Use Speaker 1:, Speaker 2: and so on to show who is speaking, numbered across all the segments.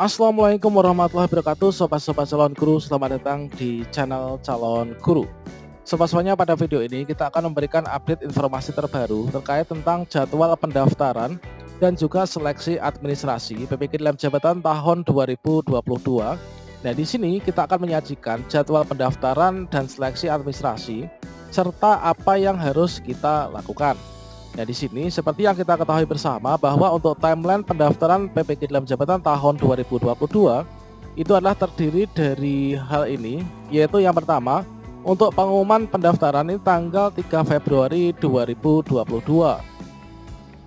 Speaker 1: Assalamualaikum warahmatullahi wabarakatuh, sobat-sobat calon guru, selamat datang di channel calon guru. Sobat-sobatnya, pada video ini kita akan memberikan update informasi terbaru terkait tentang jadwal pendaftaran dan juga seleksi administrasi PPK dalam jabatan tahun 2022. Nah, di sini kita akan menyajikan jadwal pendaftaran dan seleksi administrasi serta apa yang harus kita lakukan. Nah, di sini seperti yang kita ketahui bersama bahwa untuk timeline pendaftaran PPK dalam jabatan tahun 2022 itu adalah terdiri dari hal ini, yaitu yang pertama, untuk pengumuman pendaftaran ini tanggal 3 Februari 2022.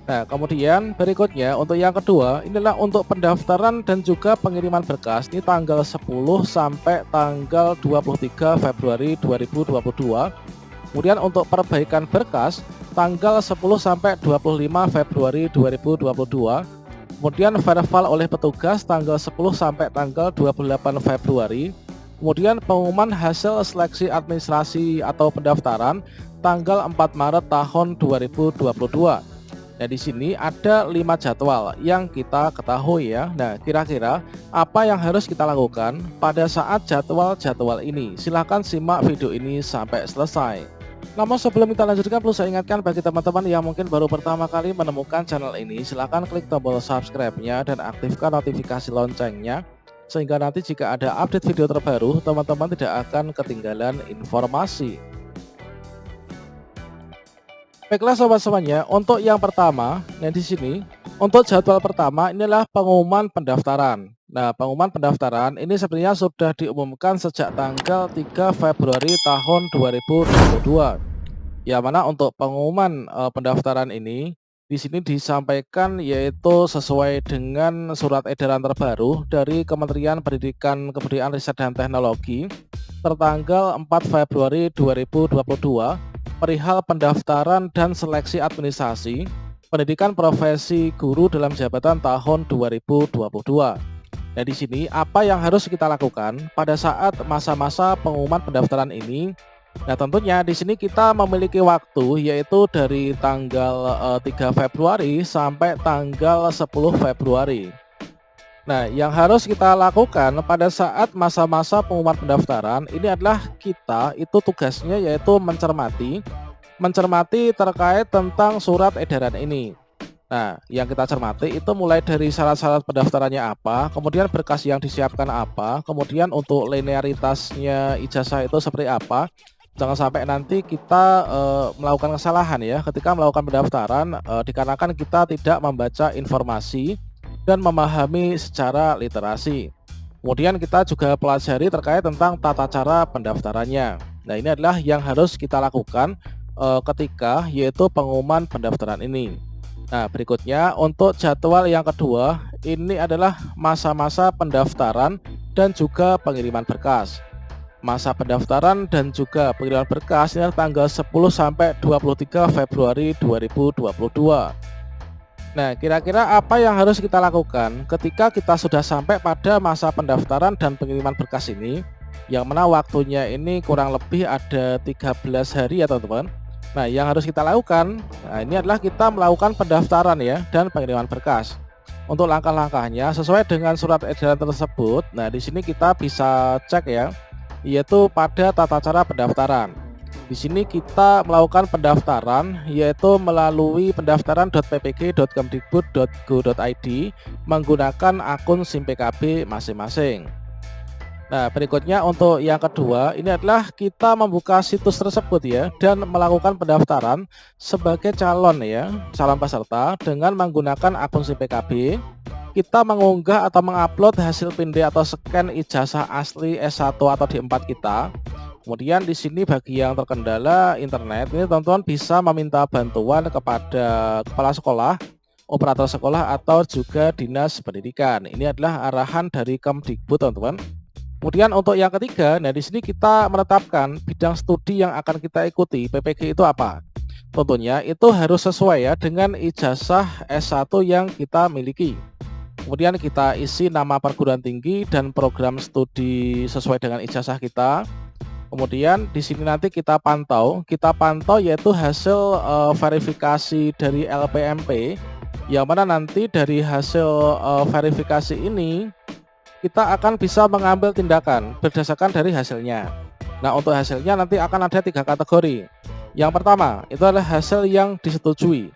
Speaker 1: Nah, kemudian berikutnya untuk yang kedua, inilah untuk pendaftaran dan juga pengiriman berkas ini tanggal 10 sampai tanggal 23 Februari 2022. Kemudian untuk perbaikan berkas tanggal 10 sampai 25 Februari 2022. Kemudian verifal oleh petugas tanggal 10 sampai tanggal 28 Februari. Kemudian pengumuman hasil seleksi administrasi atau pendaftaran tanggal 4 Maret tahun 2022. Nah, di sini ada 5 jadwal yang kita ketahui ya. Nah, kira-kira apa yang harus kita lakukan pada saat jadwal-jadwal ini? Silahkan simak video ini sampai selesai. Namun sebelum kita lanjutkan, perlu saya ingatkan bagi teman-teman yang mungkin baru pertama kali menemukan channel ini, silahkan klik tombol subscribe-nya dan aktifkan notifikasi loncengnya, sehingga nanti jika ada update video terbaru, teman-teman tidak akan ketinggalan informasi. Baiklah sobat-sobatnya, untuk yang pertama, nah di sini untuk jadwal pertama inilah pengumuman pendaftaran. Nah, pengumuman pendaftaran ini sebenarnya sudah diumumkan sejak tanggal 3 Februari tahun 2022. Ya, mana untuk pengumuman pendaftaran ini di sini disampaikan yaitu sesuai dengan surat edaran terbaru dari Kementerian Pendidikan, Kebudayaan, Riset dan Teknologi tertanggal 4 Februari 2022 perihal pendaftaran dan seleksi administrasi pendidikan profesi guru dalam jabatan tahun 2022. Nah, di sini apa yang harus kita lakukan pada saat masa-masa pengumuman pendaftaran ini? Nah, tentunya di sini kita memiliki waktu yaitu dari tanggal 3 Februari sampai tanggal 10 Februari. Nah, yang harus kita lakukan pada saat masa-masa pengumuman pendaftaran ini adalah kita itu tugasnya yaitu mencermati terkait tentang surat edaran ini. Nah, yang kita cermati itu mulai dari syarat-syarat pendaftarannya apa, kemudian berkas yang disiapkan apa, kemudian untuk linearitasnya ijazah itu seperti apa. Jangan sampai nanti kita melakukan kesalahan ya ketika melakukan pendaftaran dikarenakan kita tidak membaca informasi dan memahami secara literasi. Kemudian kita juga pelajari terkait tentang tata cara pendaftarannya. Nah, ini adalah yang harus kita lakukan ketika yaitu pengumuman pendaftaran ini. Nah, berikutnya untuk jadwal yang kedua ini adalah masa-masa pendaftaran dan juga pengiriman berkas. Masa pendaftaran dan juga pengiriman berkas ini tanggal 10 sampai 23 Februari 2022. Nah, kira-kira apa yang harus kita lakukan ketika kita sudah sampai pada masa pendaftaran dan pengiriman berkas ini, yang mana waktunya ini kurang lebih ada 13 hari ya teman-teman. Nah, yang harus kita lakukan, nah ini adalah kita melakukan pendaftaran ya dan pengiriman berkas. Untuk langkah-langkahnya sesuai dengan surat edaran tersebut. Nah, di sini kita bisa cek ya, yaitu pada tata cara pendaftaran. Di sini kita melakukan pendaftaran yaitu melalui pendaftaran.ppk.kemdikbud.go.id menggunakan akun SIM PKB masing-masing. Nah, berikutnya untuk yang kedua ini adalah kita membuka situs tersebut ya dan melakukan pendaftaran sebagai calon peserta dengan menggunakan akun SIM PKB. Kita mengunggah atau mengupload hasil PIND atau scan ijazah asli S1 atau D4 kita. Kemudian di sini bagi yang terkendala internet ini teman-teman bisa meminta bantuan kepada kepala sekolah, operator sekolah atau juga dinas pendidikan. Ini adalah arahan dari Kemdikbud teman-teman. Kemudian untuk yang ketiga, nah di sini kita menetapkan bidang studi yang akan kita ikuti PPG itu apa. Tentunya itu harus sesuai ya dengan ijazah S1 yang kita miliki. Kemudian kita isi nama perguruan tinggi dan program studi sesuai dengan ijazah kita. Kemudian di sini nanti kita pantau yaitu hasil verifikasi dari LPMP, yang mana nanti dari hasil verifikasi ini kita akan bisa mengambil tindakan berdasarkan dari hasilnya. Nah, untuk hasilnya nanti akan ada 3 kategori. Yang pertama, itu adalah hasil yang disetujui.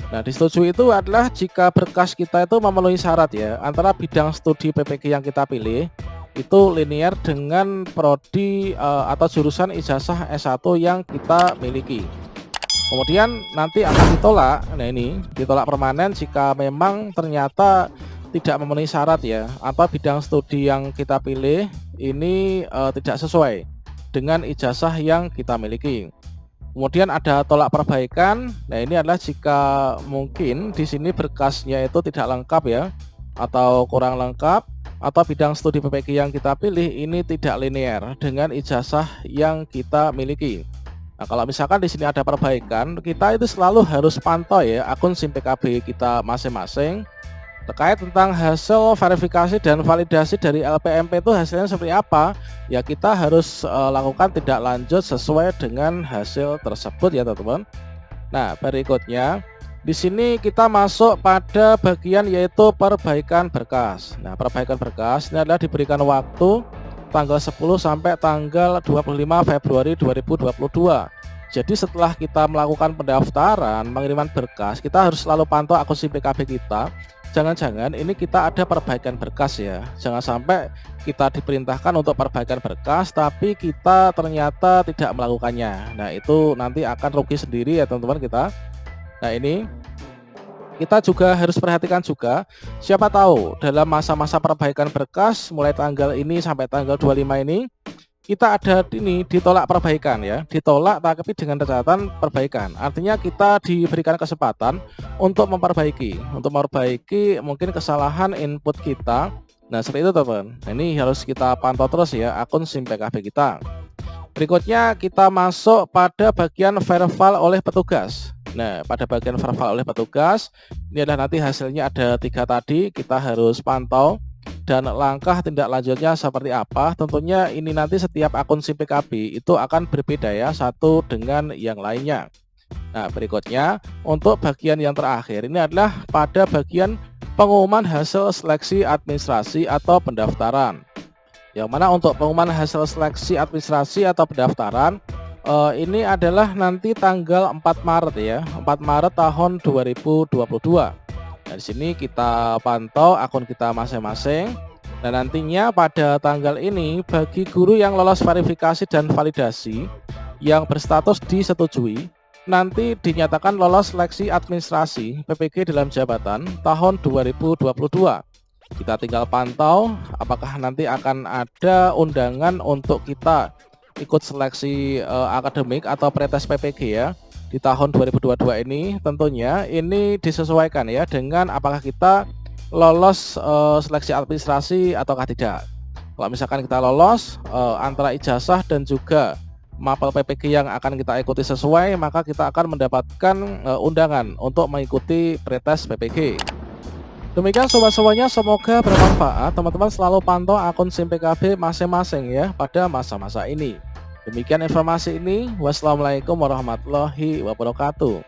Speaker 1: Nah, disetujui itu adalah jika berkas kita itu memenuhi syarat ya, antara bidang studi PPG yang kita pilih itu linear dengan prodi atau jurusan ijazah S1 yang kita miliki. Kemudian nanti akan ditolak. Nah, ini ditolak permanen jika memang ternyata tidak memenuhi syarat ya, atau bidang studi yang kita pilih ini tidak sesuai dengan ijazah yang kita miliki. Kemudian ada tolak perbaikan. Nah, ini adalah jika mungkin di sini berkasnya itu tidak lengkap ya, atau kurang lengkap, atau bidang studi PPG yang kita pilih ini tidak linear dengan ijazah yang kita miliki. Nah, kalau misalkan di sini ada perbaikan, kita itu selalu harus pantau ya akun SIM PKB kita masing-masing terkait tentang hasil verifikasi dan validasi dari LPMP itu hasilnya seperti apa. Ya, kita harus lakukan tindak lanjut sesuai dengan hasil tersebut ya teman-teman. Nah, berikutnya di sini kita masuk pada bagian yaitu perbaikan berkas. Nah, perbaikan berkas ini adalah diberikan waktu tanggal 10 sampai tanggal 25 Februari 2022. Jadi setelah kita melakukan pendaftaran, pengiriman berkas, kita harus selalu pantau akun SIM PKB kita. Jangan-jangan ini kita ada perbaikan berkas ya. Jangan sampai kita diperintahkan untuk perbaikan berkas tapi kita ternyata tidak melakukannya. Nah, itu nanti akan rugi sendiri ya teman-teman kita. Nah, ini kita juga harus perhatikan juga, siapa tahu dalam masa-masa perbaikan berkas mulai tanggal ini sampai tanggal 25 ini kita ada ini ditolak perbaikan ya, ditolak tapi dengan catatan perbaikan. Artinya kita diberikan kesempatan untuk memperbaiki mungkin kesalahan input kita. Nah, seperti itu teman. Nah, ini harus kita pantau terus ya akun SIM PKB kita. Berikutnya kita masuk pada bagian verify oleh petugas. Nah, pada bagian verify oleh petugas ini adalah nanti hasilnya ada 3 tadi, kita harus pantau dan langkah tindak lanjutnya seperti apa. Tentunya ini nanti setiap akun SIM PKB itu akan berbeda ya, satu dengan yang lainnya. Nah, berikutnya untuk bagian yang terakhir ini adalah pada bagian pengumuman hasil seleksi administrasi atau pendaftaran. Yang mana untuk pengumuman hasil seleksi administrasi atau pendaftaran ini adalah nanti tanggal 4 Maret ya, 4 Maret tahun 2022. Nah, di sini kita pantau akun kita masing-masing. Dan nantinya pada tanggal ini bagi guru yang lolos verifikasi dan validasi yang berstatus disetujui nanti dinyatakan lolos seleksi administrasi PPG dalam jabatan tahun 2022. Kita tinggal pantau apakah nanti akan ada undangan untuk kita ikut seleksi akademik atau pretest PPG ya di tahun 2022 ini. Tentunya ini disesuaikan ya dengan apakah kita lolos seleksi administrasi ataukah tidak. Kalau misalkan kita lolos antara ijazah dan juga mapel PPG yang akan kita ikuti sesuai, maka kita akan mendapatkan undangan untuk mengikuti pretest PPG. Demikian sobat-sobatnya, semoga bermanfaat. Teman-teman selalu pantau akun SIM PKB masing-masing ya pada masa-masa ini. Demikian informasi ini. Wassalamualaikum warahmatullahi wabarakatuh.